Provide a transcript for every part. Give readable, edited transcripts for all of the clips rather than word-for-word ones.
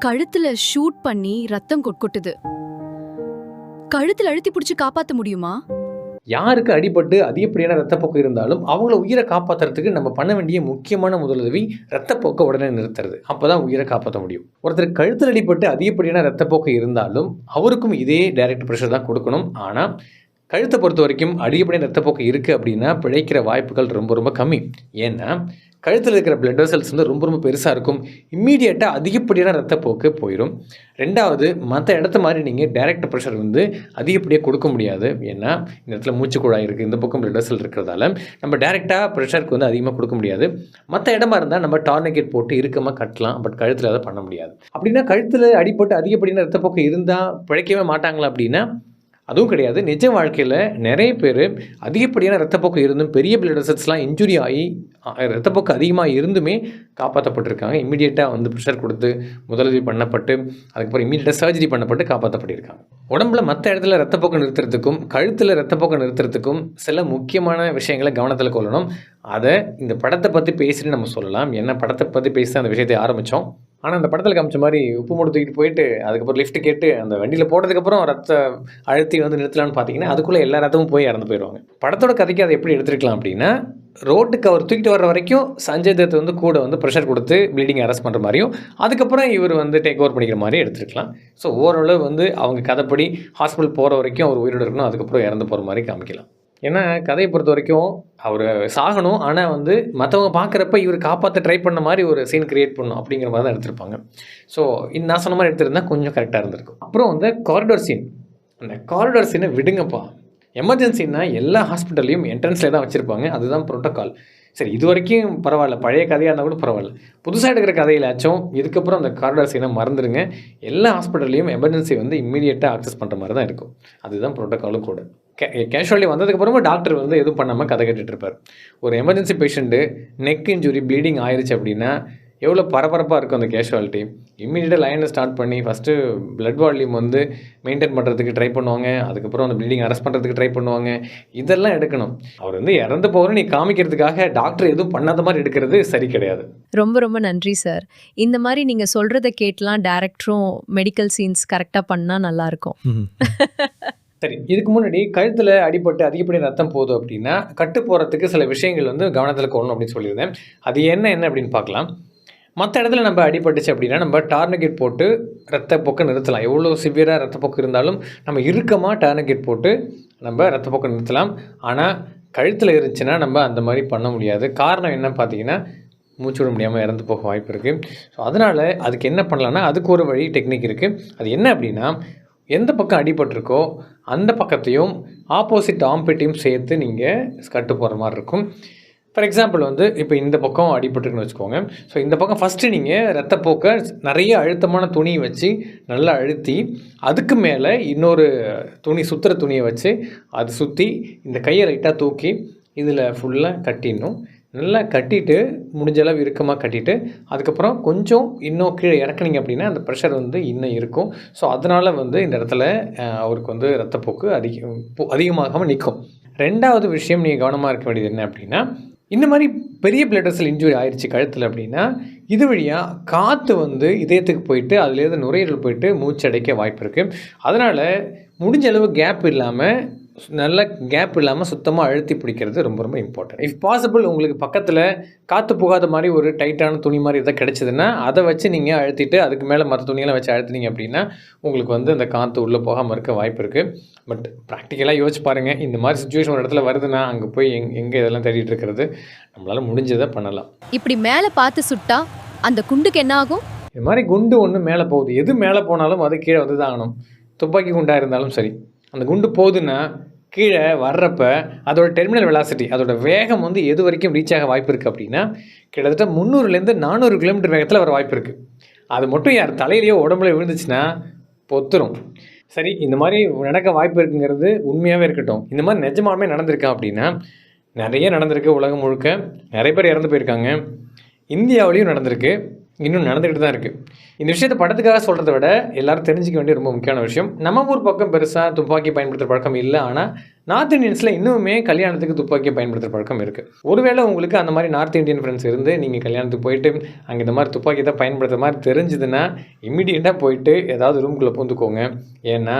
கழுத்துல ஷூட் பண்ணி ரத்தம் கொட்டுது. கழுத்துல அழுத்தி பிடிச்சு காப்பாத்த முடியுமா? யாருக்கு அடிபட்டு அதிகப்படியான ரத்தப்போக்கு இருந்தாலும் அவங்கள உயிரை காப்பாற்றுறதுக்கு நம்ம பண்ண வேண்டிய முக்கியமான முதலுதவி ரத்தப்போக்கை உடனே நிறுத்துறது. அப்போ தான் உயிரை காப்பாற்ற முடியும். ஒருத்தர் கழுத்தில் அடிபட்டு அதிகப்படியான ரத்தப்போக்கு இருந்தாலும் அவருக்கும் இதே டைரக்ட் ப்ரெஷர் தான் கொடுக்கணும். ஆனால் கழுத்தை பொறுத்த வரைக்கும் அதிகப்படியான ரத்தப்போக்கு இருக்குது அப்படின்னா பிழைக்கிற வாய்ப்புகள் ரொம்ப ரொம்ப கம்மி. ஏன்னா கழுத்தில் இருக்கிற பிளட் வெசல்ஸ் வந்து ரொம்ப ரொம்ப பெருசாக இருக்கும். இம்மீடியட்டாக அதிகப்படியான ரத்தப்போக்கு போயிடும். ரெண்டாவது, மற்ற இடத்த மாதிரி நீங்கள் டைரக்ட் ப்ரெஷர் வந்து அதிகப்படியாக கொடுக்க முடியாது. ஏன்னா இந்த இடத்துல மூச்சு குழாய் இருக்குது, இந்த பக்கம் பிளட் வெசல் இருக்கிறதால நம்ம டைரெக்டாக ப்ரெஷருக்கு வந்து அதிகமாக கொடுக்க முடியாது. மற்ற இடமா இருந்தால் நம்ம டார்னிகேட் போட்டு இறுக்கமாக கட்டலாம். பட் கழுத்தில் அதை பண்ண முடியாது. அப்படின்னா கழுத்தில் அடிபட்டு அதிகப்படியான ரத்தப்போக்கு இருந்தால் பிழைக்கவே மாட்டாங்களா அப்படின்னா அதுவும் கிடையாது. நிஜ வாழ்க்கையில் நிறைய பேர் அதிகப்படியான ரத்தப்போக்கு இருந்தும் பெரிய பிளட் வெசல்ஸ்லாம் இன்ஜுரி ஆகி ரத்தப்போக்கு அதிகமாக இருந்துமே காப்பாற்றப்பட்டிருக்காங்க. இமீடியட்டாக வந்து ப்ரெஷர் கொடுத்து முதலுதவி பண்ணப்பட்டு அதுக்கப்புறம் இமீடியட்டாக சர்ஜரி பண்ணப்பட்டு காப்பாற்றப்பட்டிருக்காங்க. உடம்புல மற்ற இடத்துல ரத்தப்போக்கு நிறுத்துறதுக்கும் கழுத்தில் ரத்தப்போக்கு நிறுத்துறதுக்கும் சில முக்கியமான விஷயங்களை கவனத்தில் கொள்ளணும். அதை இந்த படத்தை பற்றி பேசிட்டு நம்ம சொல்லலாம். என்ன படத்தை பற்றி பேசி அந்த விஷயத்தை ஆரம்பித்தோம். ஆனால் அந்த படத்தில் காமிச்ச மாதிரி உப்பு மூட்டை தூக்கிட்டு போயிட்டு அதுக்கப்புறம் லிஃப்ட் கேட்டு அந்த வண்டியில் போட்டதுக்கப்புறம் ரத்த அழுத்தி வந்து நிறுத்தலான்னு பார்த்தீங்கன்னா அதுக்குள்ளே எல்லா ரத்தமும் போய் இறந்து போயிடுவாங்க. படத்தோட கதைக்கு அதை எப்படி எடுத்துருக்கலாம் அப்படின்னா, ரோட்டுக்கு அவர் தூக்கிட்டு வர்ற வரைக்கும் சஞ்சய் தத் வந்து கூட வந்து ப்ரெஷர் கொடுத்து ப்ளீடிங் அரெஸ்ட் பண்ணுற மாதிரியும் அதுக்கப்புறம் இவர் வந்து டேக் ஓவர் பண்ணிக்கிற மாதிரி எடுத்துருக்கலாம். ஸோ ஓரளவு வந்து அவங்க கதைப்படி ஹாஸ்பிட்டல் போகிற வரைக்கும் அவர் உயிரோடு இருக்கணும், அதுக்கப்புறம் இறந்து போகிற மாதிரி காமிக்கலாம். ஏன்னா கதையை பொறுத்த வரைக்கும் அவர் சாகணும், ஆனால் வந்து மற்றவங்க பார்க்குறப்ப இவர் காப்பாற்ற ட்ரை பண்ண மாதிரி ஒரு சீன் கிரியேட் பண்ணணும் அப்படிங்கிற மாதிரி தான் எடுத்திருப்பாங்க. ஸோ நான் சொன்ன மாதிரி எடுத்திருந்தா கொஞ்சம் கரெக்டாக இருந்திருக்கும். அப்புறம் வந்து காரிடோர் சீன், அந்த காரிடோர் சீனை விடுங்கப்பா. எமர்ஜென்சின்னா எல்லா ஹாஸ்பிட்டல்லையும் என்ட்ரன்ஸில் தான் வச்சுருப்பாங்க, அதுதான் ப்ரோட்டோக்கால். சரி, இது வரைக்கும் பரவாயில்ல, பழைய கதையாக இருந்தால் கூட பரவாயில்ல. புதுசாக எடுக்கிற கதையிலாச்சும் இதுக்கப்புறம் அந்த காரிடார் சீனை மறந்துடுங்க. எல்லா ஹாஸ்பிட்டல்லையும் எமர்ஜென்சி வந்து இம்மீடியட்டாக ஆக்சஸ் பண்ணுற மாதிரி தான் இருக்கும். அதுதான் ப்ரோட்டோக்காலும் கூட. கேஷுவலி வந்ததுக்கப்புறமா டாக்டர் வந்து எதுவும் பண்ணாமல் கதை கேட்டுட்டு இருப்பார். ஒரு emergency patient neck injury bleeding ஆயிடுச்சு அப்படின்னா எவ்வளோ பரபரப்பாக இருக்கும் அந்த கேஷுவாலிட்டி. இம்மீடியட்டாக லைனை ஸ்டார்ட் பண்ணி ஃபஸ்ட்டு பிளட் வால்யூம் வந்து மெயின்டைன் பண்ணுறதுக்கு ட்ரை பண்ணுவாங்க, அதுக்கப்புறம் அந்த ப்ளீடிங் அரெஸ்ட் பண்ணுறதுக்கு ட்ரை பண்ணுவாங்க. இதெல்லாம் எடுக்கணும். அவர் வந்து இறந்து போகிறோன்னு நீ காமிக்கிறதுக்காக டாக்டர் எதுவும் பண்ணாத மாதிரி எடுக்கிறது சரி கிடையாது. ரொம்ப ரொம்ப நன்றி சார். இந்த மாதிரி நீங்கள் சொல்கிறத கேட்டலாம் டேரக்டரும் மெடிக்கல் சீன்ஸ் கரெக்டாக பண்ணால் நல்லாயிருக்கும். சரி, இதுக்கு முன்னாடி கழுத்தில் அடிபட்டு அதிகப்படி ரத்தம் போகுது அப்படின்னா கட்டு போகிறதுக்கு சில விஷயங்கள் வந்து கவனத்தில் கொள்ளணும் அப்படின்னு சொல்லியிருந்தேன். அது என்ன அப்படின்னு பார்க்கலாம். மற்ற இடத்துல நம்ம அடிபட்டுச்சு அப்படின்னா நம்ம டார்னிகேட் போட்டு ரத்தப்போக்கை நிறுத்தலாம். எவ்வளோ சிவியராக ரத்தப்போக்கு இருந்தாலும் நம்ம இறுக்கமாக டார்னிகேட் போட்டு நம்ம ரத்தப்போக்கை நிறுத்தலாம். ஆனால் கழுத்தில் இருந்துச்சுன்னா நம்ம அந்த மாதிரி பண்ண முடியாது. காரணம் என்ன பார்த்தீங்கன்னா, மூச்சு விட முடியாமல் இறந்து போக வாய்ப்பு இருக்குது. ஸோ அதனால் அதுக்கு என்ன பண்ணலான்னா அதுக்கு ஒரு வழி டெக்னிக் இருக்குது. அது என்ன அப்படின்னா, எந்த பக்கம் அடிபட்டிருக்கோ அந்த பக்கத்தையும் ஆப்போசிட் ஆம்பிட்டையும் சேர்த்து நீங்கள் கட்டு போகிற மாதிரி இருக்கும். ஃபார் எக்ஸாம்பிள் வந்து இப்போ இந்த பக்கம் அடிபட்டுருக்குன்னு வச்சுக்கோங்க. ஸோ இந்த பக்கம் ஃபஸ்ட்டு நீங்கள் ரத்தப்போக்கை நிறைய அழுத்தமான துணியை வச்சு நல்லா அழுத்தி அதுக்கு மேலே இன்னொரு துணி சுற்றுற துணியை வச்சு அது சுற்றி இந்த கையை லைட்டாக தூக்கி இதில் ஃபுல்லாக கட்டிடணும். நல்லா கட்டிட்டு முடிஞ்ச அளவு இறுக்கமாக கட்டிட்டு அதுக்கப்புறம் கொஞ்சம் இன்னும் கீழே இறக்குனீங்க அப்படின்னா அந்த ப்ரெஷர் வந்து இன்னும் இருக்கும். ஸோ அதனால் வந்து இந்த இடத்துல அவருக்கு வந்து ரத்தப்போக்கு அதிகமாகாமல் நிற்கும். ரெண்டாவது விஷயம் நீங்கள் கவனமாக இருக்க வேண்டியது என்ன அப்படின்னா, இந்த மாதிரி பெரிய பிளட் வெசல் இன்ஜுரி ஆயிடுச்சு கழுத்தில் அப்படின்னா இது வழியாக காற்று வந்து இதயத்துக்கு போயிட்டு அதுலேருந்து நுரையீரல் போயிட்டு மூச்சடைக்க வாய்ப்பு இருக்குது. அதனால் முடிஞ்ச அளவு கேப் இல்லாமல் சுத்தமாக அழுத்தி பிடிக்கிறது ரொம்ப ரொம்ப இம்பார்ட்டன்ட். இஃப் பாசிபிள் உங்களுக்கு பக்கத்தில் காற்று போகாத மாதிரி ஒரு டைட்டான துணி மாதிரி எதாவது கிடச்சிதுன்னா அதை வச்சு நீங்கள் அழுத்திட்டு அதுக்கு மேலே மற்ற துணியெல்லாம் வச்சு அழுத்தினீங்க அப்படின்னா உங்களுக்கு வந்து அந்த காற்று உள்ளே போகாமல் இருக்க வாய்ப்பு இருக்குது. பட் ப்ராக்டிக்கலாக யோசிச்சு பாருங்கள், இந்த மாதிரி சுச்சுவேஷன் ஒரு இடத்துல வருதுன்னா அங்கே போய் எங்கே இதெல்லாம் தேடிட்டு இருக்கிறது. நம்மளால் முடிஞ்சதை பண்ணலாம். இப்படி மேலே பார்த்து சுட்டா அந்த குண்டுக்கு என்ன ஆகும்? இது மாதிரி குண்டு ஒன்று மேலே போகுது, எது மேலே போனாலும் அது கீழே வந்து தான் ஆகணும். துப்பாக்கி குண்டாக இருந்தாலும் சரி, அந்த குண்டு போகுதுன்னா கீழே வர்றப்ப அதோட டெர்மினல் வெலாசிட்டி, அதோட வேகம் வந்து எது வரைக்கும் ரீச் ஆக வாய்ப்பு இருக்குது அப்படின்னா கிட்டத்தட்ட 300லேருந்து 400 கிலோமீட்டர் வேகத்தில் வர வாய்ப்பு இருக்குது. அது மட்டும் யார் தலையிலையோ உடம்புல விழுந்துச்சுன்னா பொத்துரும். சரி, இந்த மாதிரி நடக்க வாய்ப்பு இருக்குங்கிறது உண்மையாகவே இருக்கட்டும். இந்த மாதிரி நிஜமாலுமே நடந்திருக்கா அப்படின்னா நிறைய நடந்திருக்கு. உலகம் முழுக்க நிறைய பேர் இறந்து போயிருக்காங்க. இந்தியாவிலையும் நடந்திருக்கு, இன்னும் நடந்துக்கிட்டு தான் இருக்குது. இந்த விஷயத்தை படத்துக்காக சொல்கிறத விட எல்லோரும் தெரிஞ்சிக்க வேண்டிய ரொம்ப முக்கியமான விஷயம். நம்ம ஊர் பக்கம் பெருசாக துப்பாக்கி பயன்படுத்துகிற பழக்கம் இல்லை. ஆனால் நார்த் இந்தியன்ஸில் இன்னுமே கல்யாணத்துக்கு துப்பாக்கியை பயன்படுத்துகிற பழக்கம் இருக்குது. ஒருவேளை உங்களுக்கு அந்த மாதிரி நார்த் இந்தியன் ஃப்ரெண்ட்ஸ் இருந்து நீங்கள் கல்யாணத்துக்கு போயிட்டு அங்கே இந்த மாதிரி துப்பாக்கி தான் பயன்படுத்துகிற மாதிரி தெரிஞ்சுதுன்னா இம்மிடியேட்டாக போயிட்டு ஏதாவது ரூம்குள்ளே பூந்துக்கோங்க. ஏன்னா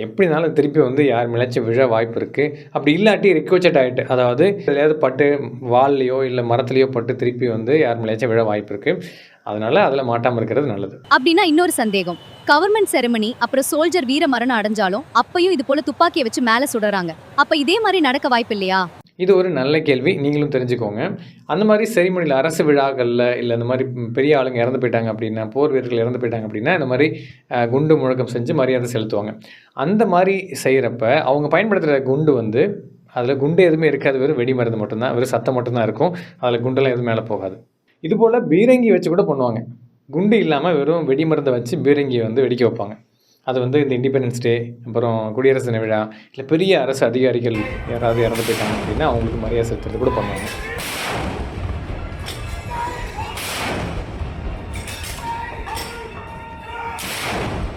எப்படினாலும் திருப்பி வந்து யார் மேலாச்சும் விழ வாய்ப்பு இருக்குது. அப்படி இல்லாட்டி ரிக்வெஸ்ட் ஆகிட்டு, அதாவது எதையாவது பட்டு வால்லையோ இல்லை மரத்துலையோ பட்டு திருப்பி வந்து யார் மேலாச்சும் விழ வாய்ப்பு இருக்குது. அதனால் அதில் மாட்டாமல் இருக்கிறது நல்லது. அப்படின்னா இன்னொரு சந்தேகம், கவர்மெண்ட் செரமனி அப்புறம் சோல்ஜர் வீர மரணம் அடைஞ்சாலும் அப்பயும் இது போல துப்பாக்கியை வச்சு மேலே சுடுறாங்க. அப்ப இதே மாதிரி நடக்க வாய்ப்பு இல்லையா? இது ஒரு நல்ல கேள்வி, நீங்களும் தெரிஞ்சுக்கோங்க. அந்த மாதிரி செரிமனியில் அரசு விழாக்களில் இல்லை இந்த மாதிரி பெரிய ஆளுங்க இறந்து போயிட்டாங்க அப்படின்னா, போர் வீரர்கள் இறந்து போயிட்டாங்க அப்படின்னா இந்த மாதிரி குண்டு முழக்கம் செஞ்சு மரியாதை செலுத்துவாங்க. அந்த மாதிரி செய்கிறப்ப அவங்க பயன்படுத்துகிற குண்டு வந்து அதில் குண்டு எதுவுமே இருக்காது, வெறும் வெடி மருந்து மட்டும்தான், வெறும் சத்தம் மட்டும்தான் இருக்கும். அதில் குண்டெல்லாம் எதுவும் மேலே போகாது. இதுபோல் பீரங்கி வச்சு கூட பண்ணுவாங்க. குண்டு இல்லாமல் வெறும் வெடி மருந்தை வச்சு பீரங்கியை வந்து வெடிக்க வைப்பாங்க. அது வந்து இந்த இண்டிபெண்டன்ஸ் டே, அப்புறம் குடியரசு தின விழா, இல்லை பெரிய அரசு அதிகாரிகள் யாராவது இறந்து போயிட்டாங்க அப்படின்னா அவங்களுக்கு மரியாதை செலுத்துறது கூட பண்ணுவாங்க.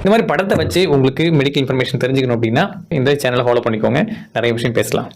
இந்த மாதிரி படத்தை வச்சு உங்களுக்கு மெடிக்கல் இன்ஃபர்மேஷன் தெரிஞ்சுக்கணும் அப்படின்னா இந்த சேனலை ஃபாலோ பண்ணிக்கோங்க. நிறைய விஷயம் பேசலாம்.